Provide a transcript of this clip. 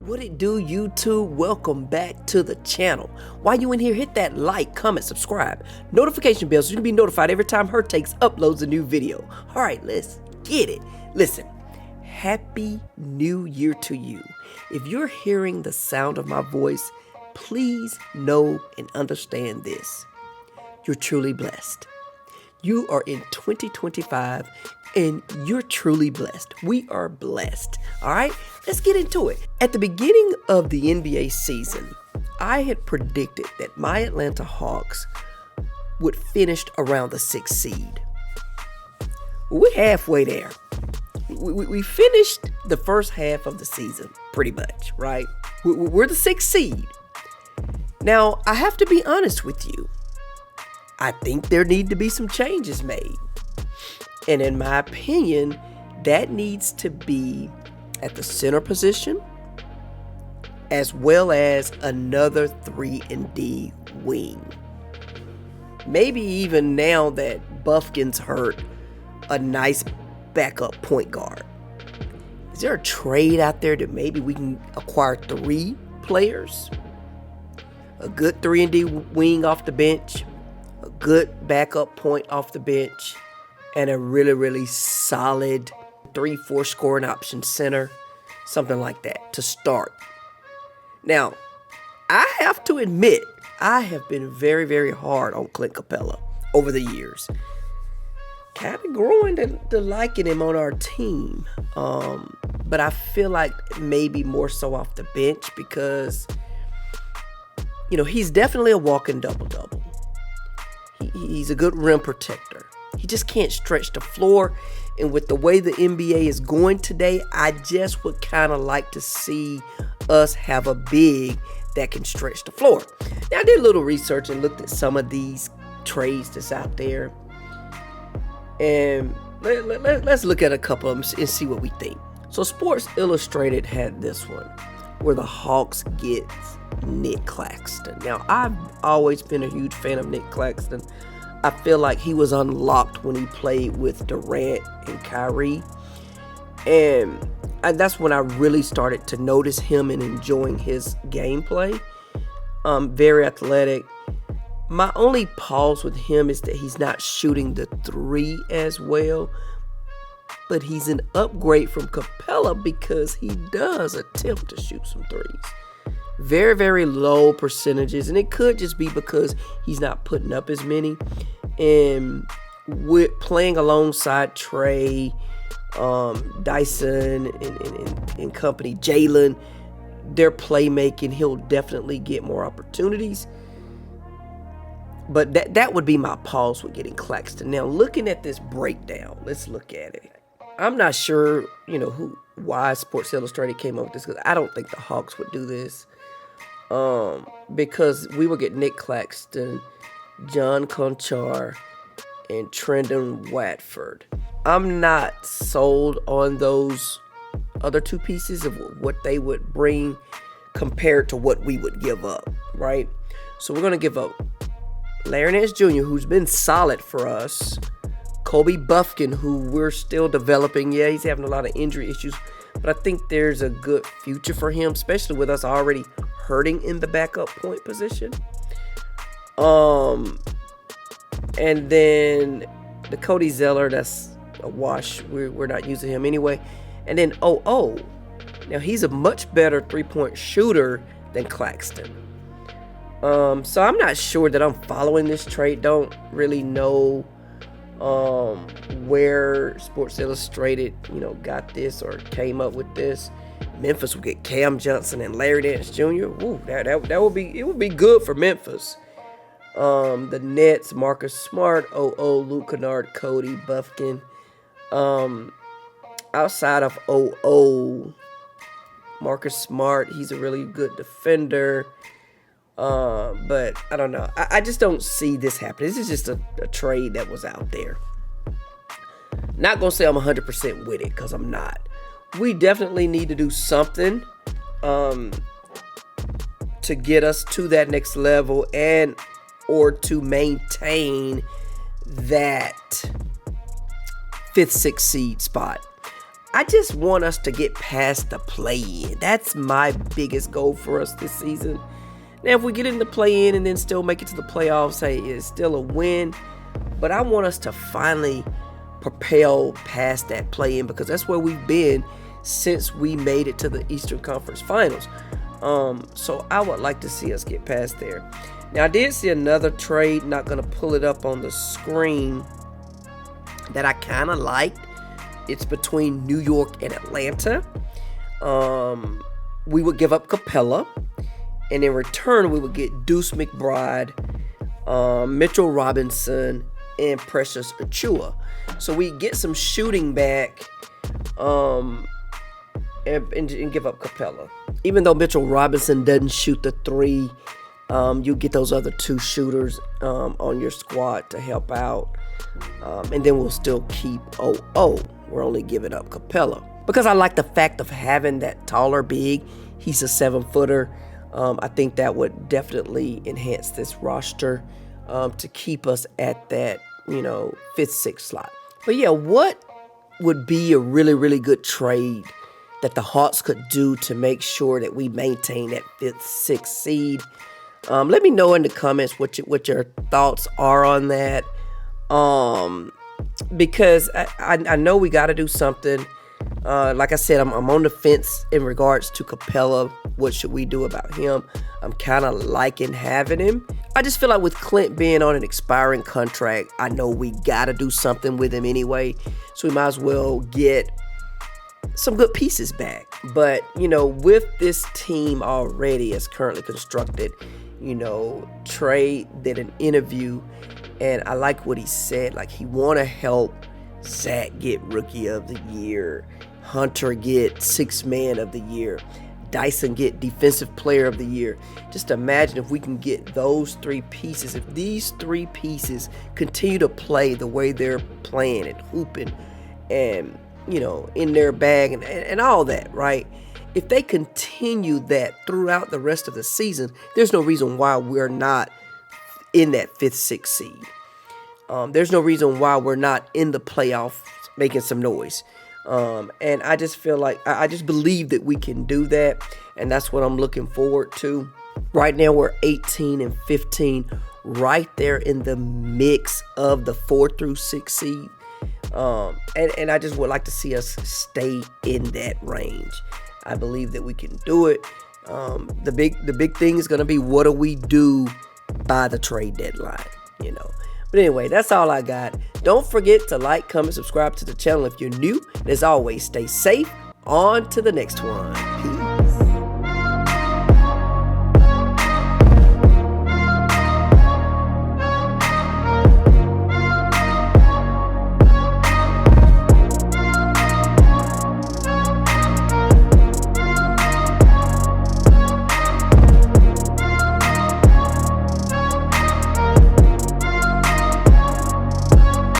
What it do, YouTube? Welcome back to the channel. While you in here, hit that like, comment, subscribe, notification bell so you can be notified every time Her Takes uploads a new video. All right, let's get it. Listen, Happy New Year to you. If you're hearing the sound of my voice, please know and understand this. You're truly blessed. You are in 2025 and you're truly blessed. We are blessed. All right, let's get into it. At the beginning of the NBA season, I had predicted that my Atlanta Hawks would finish around the 6th seed. We're halfway there. We finished the first half of the season pretty much, right? We're the 6th seed. Now, I have to be honest with you. I think there need to be some changes made. And in my opinion, that needs to be at the center position, as well as another 3-and-D wing. Maybe even now that Buffkin's hurt, a nice backup point guard. Is there a trade out there that maybe we can acquire 3 players? A good 3-and-D wing off the bench, a good backup point off the bench, and a really solid 3-4 scoring option center, something like that to start. Now, I have to admit, I have been very hard on Clint Capela over the years. Kind of growing to liking him on our team. But I feel like maybe more so off the bench because, you know, he's definitely a walking double-double. He's a good rim protector. He just can't stretch the floor. And with the way the NBA is going today, I just would kind of like to see us have a big that can stretch the floor. Now, I did a little research and looked at some of these trades that's out there. And let's look at a couple of them and see what we think. So Sports Illustrated had this one where the Hawks get Nick Claxton. Now, I've always been a huge fan of Nick Claxton. I feel like he was unlocked when he played with Durant and Kyrie. And that's when I really started to notice him and enjoying his gameplay. Very athletic. My only pause with him is that he's not shooting the 3 as well. But he's an upgrade from Capela because he does attempt to shoot some 3s. Very low percentages, and it could just be because he's not putting up as many. And with playing alongside Trey, Dyson, and company, Jalen, their playmaking, he'll definitely get more opportunities. But that would be my pause with getting Claxton. Now, looking at this breakdown, let's look at it. I'm not sure, why Sports Illustrated came up with this, because I don't think the Hawks would do this. Because we will get Nick Claxton, John Conchar, and Trendon Watford. I'm not sold on those other 2 pieces of what they would bring compared to what we would give up, right? So we're going to give up Larry Nance Jr., who's been solid for us, Kobe Buffkin, who we're still developing. Yeah, he's having a lot of injury issues, but I think there's a good future for him, especially with us already hurting in the backup point position. And then the Cody Zeller, that's a wash. We're not using him anyway. And then now he's a much better 3-point shooter than Claxton. So I'm not sure that I'm following this trade. Don't really know where Sports Illustrated, got this or came up with this. Memphis will get Cam Johnson and Larry Nance Jr. Ooh, it would be good for Memphis. The Nets, Marcus Smart, Luke Kennard, Cody Buffkin. Outside of Marcus Smart, he's a really good defender. But I don't know. I just don't see this happening. This is just a trade that was out there. Not going to say I'm 100% with it, because I'm not. We definitely need to do something to get us to that next level or to maintain that 5th, 6th seed spot. I just want us to get past the play-in. That's my biggest goal for us this season. Now, if we get in the play-in and then still make it to the playoffs, hey, it's still a win. But I want us to finally propel past that play-in, because that's where we've been since we made it to the Eastern Conference Finals. So I would like to see us get past there. Now, I did see another trade, not going to pull it up on the screen, that I kind of liked. It's between New York and Atlanta. We would give up Capela, and in return, we would get Deuce McBride, Mitchell Robinson, and Precious Achiuwa. So we get some shooting back, and give up Capela. Even though Mitchell Robinson doesn't shoot the three, you get those other two shooters on your squad to help out. And then we'll still keep we're only giving up Capela, because I like the fact of having that taller big. He's a 7-footer. I think that would definitely enhance this roster to keep us at that, 5th, 6th slot. But yeah, what would be a really, really good trade that the Hawks could do to make sure that we maintain that 5th, 6th seed? Let me know in the comments what your thoughts are on that. Because I know we got to do something. Like I said, I'm on the fence in regards to Capela. What should we do about him? I'm kind of liking having him. I just feel like with Clint being on an expiring contract, I know we got to do something with him anyway. So we might as well get some good pieces back. But, with this team already as currently constructed, Trey did an interview, and I like what he said. Like, he want to help Zach get Rookie of the Year, Hunter get 6th Man of the Year, Dyson get Defensive Player of the Year. Just imagine if we can get those 3 pieces. If these 3 pieces continue to play the way they're playing and hooping and, in their bag and all that, right? If they continue that throughout the rest of the season, there's no reason why we're not in that 5th, 6th seed. There's no reason why we're not in the playoffs making some noise. And I just feel like, I just believe that we can do that. And that's what I'm looking forward to. Right now we're 18 and 15, right there in the mix of the 4 through 6 seed. And I just would like to see us stay in that range. I believe that we can do it. The big thing is going to be, what do we do by the trade deadline, But anyway, that's all I got. Don't forget to like, comment, subscribe to the channel if you're new. And as always, stay safe. On to the next one.